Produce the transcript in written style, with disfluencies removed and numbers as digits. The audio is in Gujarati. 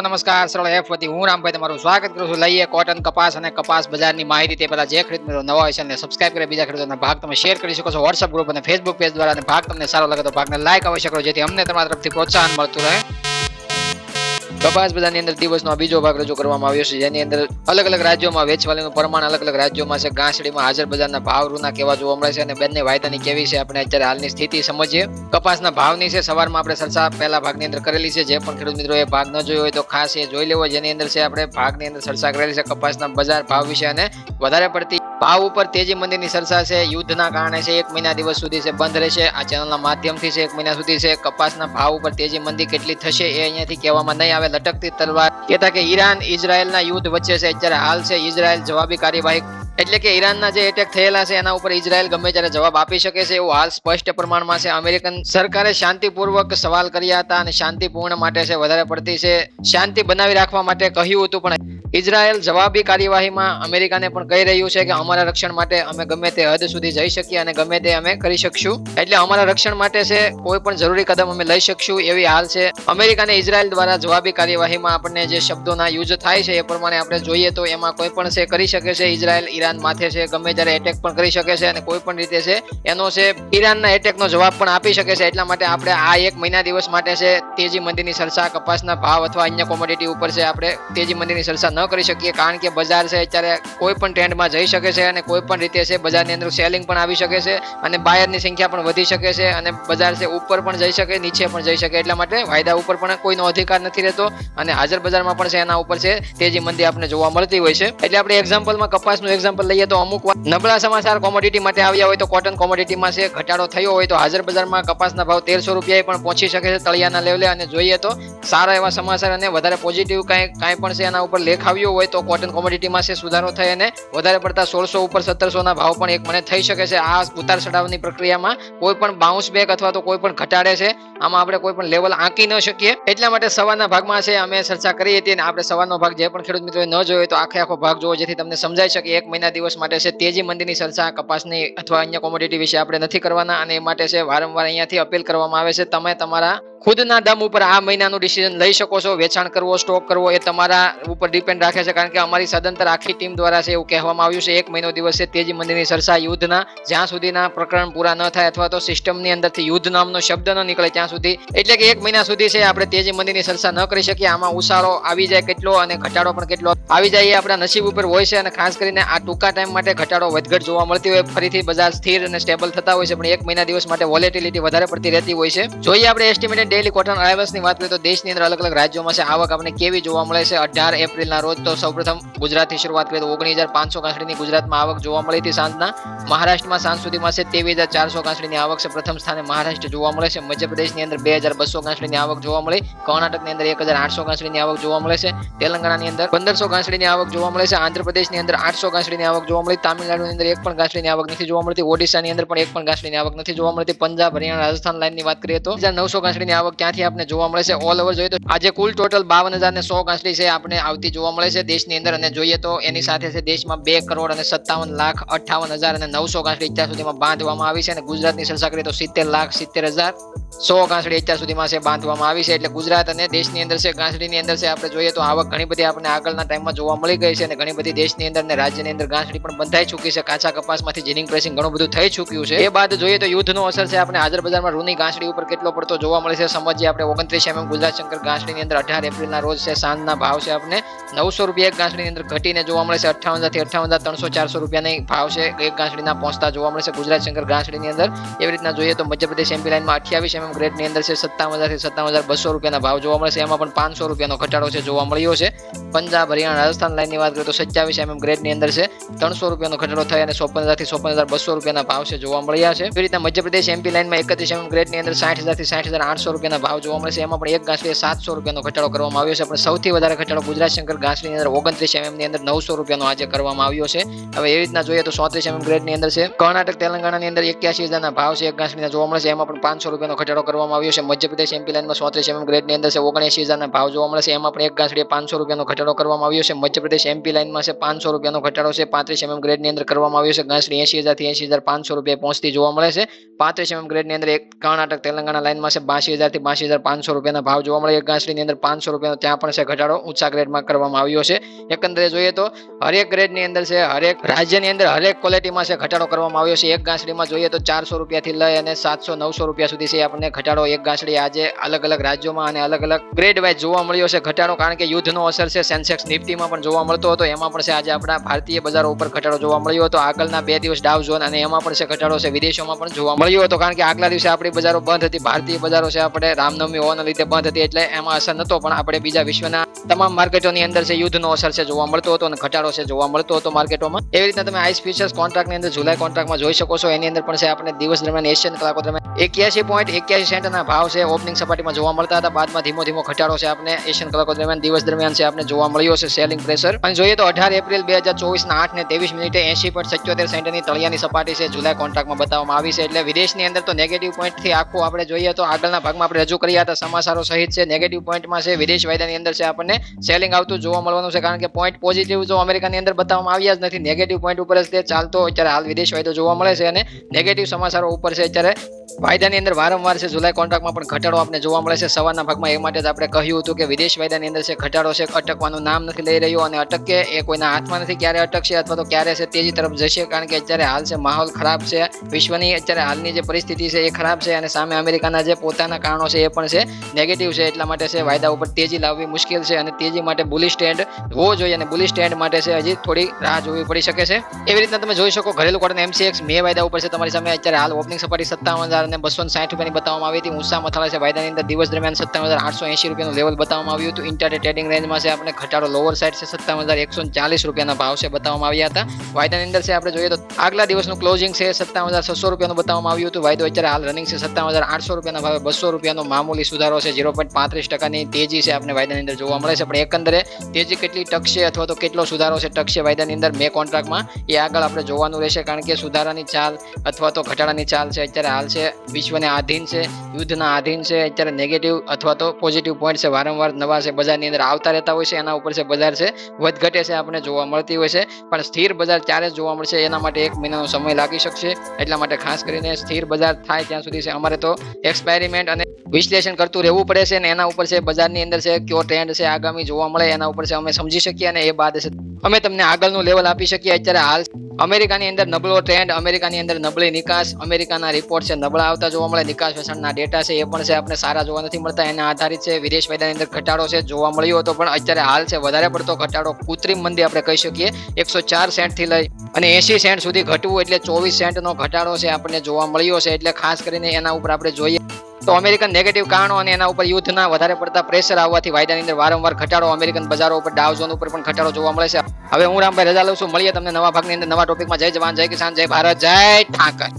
નમસ્કાર સરળ એફ વતી હું રામભાઈ તમારું સ્વાગત કરું છું. લઈએ કોટન કપાસ અને કપાસ બજારની માહિતી. તે પહેલા જે ખેડૂત મિત્રો નવા હોય છે અને સબસ્ક્રાઇબ કરી બીજા ખેડૂતોના ભાગ તમે શેર કરી શકો છો વોટ્સઅપ ગ્રુપ અને ફેસબુક પેજ દ્વારા. અને ભાગ તમને સારો લાગે તો ભાગને લાઈક અવશ્ય કરો જેથી અમને તમારા તરફથી પ્રોત્સાહન મળતું રહે. કપાસ બજારની અંદર દિવસનો આ બીજો ભાગ રજૂ કરવામાં આવ્યો છે, જેની અંદર અલગ અલગ રાજ્યોમાં વેચવાલીનું પ્રમાણ અલગ અલગ રાજ્યોમાં છે. ગાંસડીમાં હાજર બજારના ભાવ રૂના કેવા જોવા મળે છે અને બંને વાયદાની કેવી છે આપણે અત્યારે હાલની સ્થિતિ સમજીએ. કપાસના ભાવની છે સવારમાં આપણે ચર્ચા પહેલા ભાગની અંદર કરેલી છે. જે પણ ખેડૂત મિત્રો એ ભાગ ન જોયો હોય તો ખાસ એ જોઈ લેવો, જેની અંદર છે આપણે ભાગની અંદર ચર્ચા કરેલી છે કપાસના બજાર ભાવ વિશે અને વધારે પડતી ભાવ ઉપર તેજી મંદીની ચર્ચા છે. યુદ્ધના કારણે છે 1 મહિના દિવસ સુધી છે બંધ રહેશે. આ ચેનલના માધ્યમથી છે 1 મહિના સુધી છે કપાસના ભાવ ઉપર તેજી મંદી કેટલી થશે એ અહીંયાથી કહેવામાં નહીં આવે. લટકતી તલવાર કહેતા કે ઈરાન ઇઝરાયલના યુદ્ધ વચ્ચે છે અત્યારે હાલ છે. ઇઝરાયલ જવાબી કાર્યવાહી એટલે કે ઈરાનના જે એટેક થયેલા છે એના ઉપર ઇઝરાયલ ગમે ત્યારે જવાબ આપી શકે છે એવું હાલ સ્પષ્ટ પ્રમાણમાં છે. અમેરિકન સરકારે શાંતિપૂર્વક સવાલ કર્યા હતા અને શાંતિપૂર્ણ માટે છે વધારે પડતી છે શાંતિ બનાવી રાખવા માટે કહ્યું હતું, પણ ઇઝરાયલ જવાબી કાર્યવાહીમાં અમેરિકાને પણ કહી રહ્યું છે કે અમારા રક્ષણ માટે અમે ગમે તે હદ સુધી જઈ શકીએ અને ગમે તે અમે કરી શકશું. એટલે અમારા રક્ષણ માટે છે કોઈ પણ જરૂરી કદમ અમે લઈ શકશું એવી હાલ છે. અમેરિકાને ઇઝરાયલ દ્વારા જવાબી કાર્યવાહીમાં આપણને જે શબ્દોના યુઝ થાય છે એ પ્રમાણે આપણે જોઈએ તો એમાં કોઈ પણ છે કરી શકે છે. ઇઝરાયલ ઈરાન માથે છે ગમે ત્યારે એટેક પણ કરી શકે છે અને કોઈ પણ રીતે છે એનો છે ઈરાનના એટેકનો જવાબ પણ આપી શકે છે. એટલા માટે આપણે આ 1 મહિના દિવસ માટે છે તેજી મંદીની ચર્ચા કપાસના ભાવ અથવા અન્ય કોમોડિટી ઉપર છે આપણે તેજી મંદીની ચર્ચા ન કરી શકીએ, કારણ કે બજાર છે અત્યારે કોઈ પણ ટ્રેન્ડમાં જઈ શકે છે અને કોઈ પણ રીતે છે બજારની અંદર સેલિંગ પણ આવી શકે છે અને બાયરની સંખ્યા પણ વધી શકે છે અને બજાર છે ઉપર પણ જઈ શકે નીચે પણ જઈ શકે. એટલા માટે વાયદા ઉપર પણ કોઈનો અધિકાર નથી રહેતો અને હાજર બજારમાં પણ છે એના ઉપર છે તેજી મંદી આપણે જોવા મળતી હોય છે. એટલે આપણે એક્ઝામ્પલમાં કપાસનું એક્ઝામ્પલ લઈએ તો અમુક નબળા સમાચાર કોમોડિટી માટે આવ્યા હોય તો કોટન કોમોડિટીમાં છે ઘટાડો થયો હોય તો હાજર બજારમાં કપાસના ભાવ 1300 રૂપિયાએ પણ પહોંચી શકે છે તળિયાના લેવલે. અને જોઈએ તો સારા એવા સમાચાર અને વધારે પોઝિટિવ કાંઈ પણ છે એના ઉપર લેખ આવ્યો હોય તો કોટન કોમોડિટીમાં છે સુધારો થઈ અને વધારે પડતા 1600 ઉપર 1700 ભાવ પણ એક મને થઈ શકે છે. આ ઉતાર ચઢાવની પ્રક્રિયામાં કોઈ પણ બાઉન્સ બેક અથવા તો કોઈ પણ ઘટાડે છે આમાં આપણે કોઈ પણ લેવલ આંકી ન શકીએ. એટલા માટે સવારના ભાગમાં છે અમે ચર્ચા કરી હતી અને આપણે સવારનો ભાગ જે પણ ખેડૂત મિત્રોએ ન જોયો તો આખો ભાગ જોવો જેથી તમને સમજાઈ શકે. 1 મહિના દિવસ માટે છે તેજી મંદીની ચર્ચા કપાસની અથવા અન્ય કોમોડિટી વિશે આપણે નથી કરવાના અને એ માટે છે વારંવાર અહીંયાથી અપીલ કરવામાં આવે છે તમે તમારા ખુદના દમ ઉપર આ મહિનાનું ડિસિઝન લઈ શકો છો. વેચાણ કરવો સ્ટોક કરવો એ તમારા ઉપર ડિપેન્ડ રાખે છે, કારણ કે અમારી સદંતર આખી ટીમ દ્વારા છે એવું કહેવામાં આવ્યું છે 1 મહિનો દિવસ છે તેજી મંદીની ચર્ચા યુદ્ધના જ્યાં સુધીના પ્રકરણ પૂરા ન થાય અથવા તો સિસ્ટમની અંદરથી યુદ્ધ નામનો શબ્દ ન નીકળે ત્યાં સુધી, એટલે કે 1 મહિના સુધી છે આપણે તેજી મંદીની ચર્ચા ન કરી શકીએ. આમાં ઉછાળો આવી જાય કેટલો અને ઘટાડો પણ કેટલો આવી જાય એ આપણા નસીબ ઉપર હોય છે અને ખાસ કરીને આ ટૂંકા ટાઈમ માટે ઘટાડો વધઘટ જોવા મળતી હોય ફરીથી બજાર સ્થિર અને સ્ટેબલ થતા હોય છે, પણ 1 મહિના દિવસ માટે વોલેટિલિટી વધારે પડતી રહેતી હોય છે. જોઈએ આપણે એસ્ટિમેટેડ ડેલી કોટન અરાઇવલ્સની વાત કરીએ તો દેશની અંદર અલગ અલગ રાજ્યોમાં છે આવક આપણે કેવી જોવા મળે છે. 18 એપ્રિલના રોજ તો સૌપ્રથમ ગુજરાતથી શરૂઆત કરીએ તો 19500 ગાંસડીની ગુજરાતમાં આવક જોવા મળી હતી સાંજના. મહારાષ્ટ્રમાં સાંજ સુધીમાં છે 23400 ગાંસડીની આવક છે પ્રથમ સ્થાને મહારાષ્ટ્ર જોવા મળે છે. મધ્યપ્રદેશની અંદર 2200 ગાંસડીની આવક જોવા મળી. કર્ણાટકની અંદર 1800 ગાંસડીની આવક જોવા મળે છે. તેલંગાણાની અંદર 1500 ગાંસડીની આવક જોવા મળે છે. આંધ્રપ્રદેશની અંદર 800 ગાંસડીની આવક જોવા મળી. તામિલનાડુની અંદર એક પણ ગાંસડીની આવક નથી જોવા મળતી. ઓડિશાની અંદર પણ એક પણ ગાંસડીની આવક નથી જોવા મળતી. પંજાબ હરિયાણા રાજસ્થાન લાઇનની વાત કરીએ તો 900 ગાંસડીની આવક ત્યાંથી આપણે જોવા મળે છે. ઓલ ઓવર જોઈએ તો આજે કુલ ટોટલ 52100 ગાંસડી છે આપણે આવતી જોવા મળે છે દેશની અંદર. અને જોઈએ તો એની સાથે છે દેશમાં 2,57,58,900 ગાંસડી અત્યાર સુધીમાં બાંધવામાં આવી છે અને ગુજરાતની ચર્ચા કરીએ તો 70,70,100 ગાંસડી અત્યાર સુધીમાં છે બાંધવામાં આવી છે. એટલે ગુજરાત અને દેશની અંદર છે ગાંસડીની અંદર છે આપણે જોઈએ તો આવક ઘણી બધી આપણે આગળના ટાઈમમાં જોવા મળી ગઈ છે અને ઘણી બધી દેશની અંદર ને રાજ્યની અંદર ગાંસડી પણ બંધાઈ ચૂકી છે. કાચા કપાસમાંથી જીનિંગ પ્રેસિંગ ઘણું બધું થઈ ચૂક્યું છે. એ બાદ જોઈએ તો યુદ્ધનો અસર છે આપણે હાજર બજારમાં રૂની ગાંસડી ઉપર કેટલો પડતો જોવા મળે છે સમજીએ આપણે. 29 ગુજરાત શંકર ગાંસડીની અંદર 18 એપ્રિલના રોજ છે સાંજના ભાવ છે આપણે 900 રૂપિયા એક ગાંસડીની અંદર ઘટીને જોવા મળે છે. 58,000 થી 58,300-400 રૂપિયાની ભાવ છે એક ગાંસડીના પહોંચતા જોવા મળે છે ગુજરાત શંકર ગાંસડીની અંદર. એવી રીતના જોઈએ તો મધ્યપ્રદેશ એમપી લાઇનમાં 28 ગ્રેડની અંદર છે 57,000 થી 57,200 રૂપિયાના ભાવ જોવા મળે છે. એમાં પણ 500 રૂપિયાનો ઘટાડો છે જોવા મળ્યો છે. પંજાબ હરિયાણા રાજસ્થાન લાઇનની વાત કરીએ તો 27 ગ્રેડની અંદર છે 300 રૂપિયાનો ઘટાડો થાય અને 54,000 થી 54,200 રૂપિયાના ભાવ છે જોવા મળ્યા છે. એવી રીતના મધ્યપ્રદેશ એમપી લાઇનમાં 31 ગ્રેડની અંદર 60,000 થી 60,800 રૂપિયાના ભાવ જોવા મળે છે. એમાં પણ એક ગાંસડીએ 700 રૂપિયાનો ઘટાડો કરવામાં આવ્યો છે. પણ સૌથી વધારે ઘટાડો ગુજરાત શંકર ગાંસડીની અંદર 29 ની અંદર 900 રૂપિયાનો આજે કરવામાં આવ્યો છે. હવે એવી રીતના જોઈએ તો 34 ગ્રેડની અંદર છે કર્ણાટક તેલંગાણાની અંદર 81,000ના ભાવ છે એક ગાંસડીના જોવા મળે છે. એમાં પણ 500 રૂપિયાનો ઘટાડો ઘટાડો કરવામાં આવ્યો છે. મધ્યપ્રદેશ એમપી લાઇનમાં 34 ગ્રેડની અંદર છે 79,000 ભાવ જોવા મળે છે. એમાં પણ એક ગાંસડીએ 500 રૂપિયાનો ઘટાડો કરવામાં આવ્યો છે. મધ્યપ્રદેશ એમપી લાઇનમાં છે 500 રૂપિયાનો ઘટાડો છે. 35 ગ્રેડની અંદર કરવામાં આવ્યો છે. ગાંસડી 80,000 થી 80,500 રૂપિયા પહોંચતી જોવા મળે છે. 35 ગ્રેડની અંદર એક કર્ણાટક તેલંગાણા લાઇનમાં છે 82,000 થી 82,500 રૂપિયાના ભાવ જોવા મળે. એક ગાંસડીની અંદર 500 રૂપિયાનો ત્યાં પણ છે ઘટાડો ઊંચા ગ્રેડમાં કરવામાં આવ્યો છે. એકંદરે જોઈએ તો હરેક ગ્રેડની અંદર છે, હરેક રાજ્યની અંદર હરેક ક્વોલિટીમાં છે ઘટાડો કરવામાં આવ્યો છે. એક ગાંસડીમાં જોઈએ તો 400 રૂપિયાથી લઈ અને 700-900 રૂપિયા સુધી છે આપણને ઘટાડો એક ગાંસડી આજે અલગ અલગ રાજ્યોમાં અને અલગ અલગ ગ્રેડ વાઇઝ જોવા મળ્યો છે ઘટાડો. કારણ કે યુદ્ધનો અસર છે સેન્સેક્સ નિફ્ટીમાં પણ જોવા મળતો હતો. એમાં પણ છે આજે આપણા ભારતીય બજારો ઉપર ઘટાડો જોવા મળ્યો હતો. આગળના 2 દિવસ ડાઉ ઝોન અને એમાં પણ છે ઘટાડો છે વિદેશોમાં પણ જોવા મળ્યો હતો. કારણ કે આગલા દિવસે આપણી બજારો બંધ હતી, ભારતીય બજારો છે આપણે રામનવમી હોવાના લીધે બંધ હતી, એટલે એમાં અસર નતો. પણ આપણે બીજા વિશ્વના તમામ માર્કેટોની અંદર છે યુદ્ધનો અસર છે જોવા મળતો હતો અને ઘટાડો છે જોવા મળતો હતો માર્કેટોમાં. એવી રીતના તમે આઈસ ફ્યુચર્સ કોન્ટ્રાક્ટની અંદર જુલાઈ કોન્ટ્રાક્ટમાં જોઈ શકો છો. એની અંદર પણ છે આપણે દિવસ દરમિયાન એશિયન કલાકો દરમિયાન 81.81 સેન્ટના ભાવ છે ઓપનિંગ સપાટીમાં જોવા મળતા હતા. બાદમાં ધીમો ધીમો ઘટાડો છે આપણે એશિયન કલાકો દરમિયાન દિવસ દરમિયાન છે આપણે જોવા મળ્યો છે સેલિંગ પ્રેશર. અને જોઈએ તો 18 એપ્રિલ 2024 ના 8:23 80.77 સેન્ટની તળિયાની સપાટી છે જુલાઈ કોન્ટ્રાક્ટમાં બતાવવામાં આવી છે. એટલે વિદેશની અંદર તો નેગેટિવ પોઈન્ટથી આખું આપણે જોઈએ તો આગળના ભાગમાં આપણે રજૂ કર્યા હતા સમાચારો સહિત છે નેગેટિવ પોઈન્ટમાં છે વિદેશ વાયદાની અંદર છે આપણને સેલિંગ આવતું જોવા મળવાનું છે. કારણ કે પોઈન્ટ પોઝિટિવ જો અમેરિકાની અંદર બતાવવામાં આવ્યા જ નથી, નેગેટિવ પોઈન્ટ ઉપર જ તે ચાલતો અત્યારે હાલ વિદેશ વાયદો જોવા મળે છે અને નેગેટિવ સમાચારો ઉપર છે અત્યારે વાયદાની અંદર વારંવાર છે જુલાઈ કોન્ટ્રાક્ટમાં પણ ઘટાડો આપણે જોવા મળે છે. સવારના ભાગમાં એ માટે જ આપણે કહ્યું હતું કે વિદેશ વાયદાની અંદર છે ઘટાડો છે અટકવાનું નામ નથી લઈ રહ્યો અને અટકે એ કોઈના હાથમાં નથી ક્યારે અટકશે અથવા તો ક્યારે છે તેજી તરફ જશે. કારણ કે અત્યારે હાલ છે માહોલ ખરાબ છે, વિશ્વની અત્યારે હાલની જે પરિસ્થિતિ છે એ ખરાબ છે અને સામે અમેરિકાના જે પોતાના કારણો છે એ પણ છે નેગેટિવ છે. એટલા માટે છે વાયદા ઉપર તેજી લાવવી મુશ્કેલ છે અને તેજી માટે બુલિશ ટ્રેન્ડ હોવો જોઈએ અને બુલિશ ટ્રેન્ડ માટે છે હજી થોડી રાહ જોવી પડી શકે છે. એવી રીતના તમે જોઈ શકો ઘરેલું કોટન MCX મે વાયદા ઉપર છે તમારી સામે અત્યારે હાલ ઓપનિંગ સપાટી 57,260 રૂપિયાની બતાવવામાં આવી હતી. ઊંચા મથાળા છે વાયદાની અંદર દિવસ દરમિયાન 57,880 રૂપિયાનું લેવલ બતાવવામાં આવ્યું હતું. ઇન્ટરડે ટ્રેડિંગ રેન્જમાં છે આપણે ઘટાડો લોઅર સાઇડ છે 57,140 રૂપિયાના ભાવ છે બતાવવામાં આવ્યા હતા. વાયદાની અંદર છે આપણે જોઈએ તો આગલા દિવસનું ક્લોઝિંગ છે 57,600 રૂપિયાનું બતાવવામાં આવ્યું હતું. વાયદો અત્યારે હાલ રનિંગ છે 57,800 રૂપિયાના ભાવે 200 રૂપિયાનો મામૂલી સુધારો છે. 0.35% તેજી છે આપણે વાયદાની અંદર જોવા મળે છે. પણ એકંદરે તેજી કેટલી ટકશે અથવા તો કેટલો સુધારો છે ટકશે વાયદાની અંદર મે કોન્ટ્રાક્ટમાં એ આગળ આપણે જોવાનું રહેશે. કારણ કે સુધારાની ચાલ અથવા તો ઘટાડાની ચાલ છે અત્યારે હાલ છે વિશ્વને આધીન છે, યુદ્ધના આધીન છે. અત્યારે નેગેટિવ અથવા તો પોઝિટિવ પોઈન્ટ છે વારંવાર નવા છે બજારની અંદર આવતા રહેતા હોય છે. એના ઉપર છે બજાર છે વધઘટે છે આપણે જોવા મળતી હોય છે. પણ સ્થિર બજાર ત્યારે જ જોવા મળશે એના માટે 1 મહિનાનો સમય લાગી શકશે. એટલા માટે ખાસ કરીને સ્થિર બજાર થાય ત્યાં સુધી છે અમારે તો એક્સપેરિમેન્ટ અને વિશ્લેષણ કરતું રહેવું પડે છે અને એના ઉપર છે બજારની અંદર છે કયો ટ્રેન્ડ છે આગામી જોવા મળે એના ઉપર છે અમે સમજી શકીએ અને એ બાદ છે અમે તમને આગળનું લેવલ આપી શકીએ. અત્યારે હાલ અમેરિકાની અંદર નબળો ટ્રેન્ડ, અમેરિકાની અંદર નબળી નિકાસ, અમેરિકાના રિપોર્ટ છે નબળા આવતા જોવા મળે. નિકાસ વેચાણના ડેટા છે એ પણ છે આપણે સારા જોવા નથી મળતા. એના આધારિત છે વિદેશ વાયદાની અંદર ઘટાડો છે જોવા મળ્યો હતો. પણ અત્યારે હાલ છે વધારે પડતો ઘટાડો કૃત્રિમ મંદી આપણે કહી શકીએ. 104 સેન્ટથી લઈ અને 80 સેન્ટ સુધી ઘટવું એટલે 24 સેન્ટનો ઘટાડો છે આપણને જોવા મળ્યો છે. એટલે ખાસ કરીને એના ઉપર આપણે જોઈએ તો અમેરિકન નેગેટિવ કારણો અને એના ઉપર યુદ્ધના વધારે પડતા પ્રેશર આવવાથી વાયદાની અંદર વારંવાર ઘટાડો, અમેરિકન બજારો ઉપર ડાઉ ઝોન ઉપર પણ ઘટાડો જોવા મળે છે. હવે હું રામભાઈ રજા લઉં છું. મળીએ તમને નવા ભાગની અંદર નવા ટોપિકમાં. જય જવાન, જય કિસાન, જય ભારત, જય ઠાકર.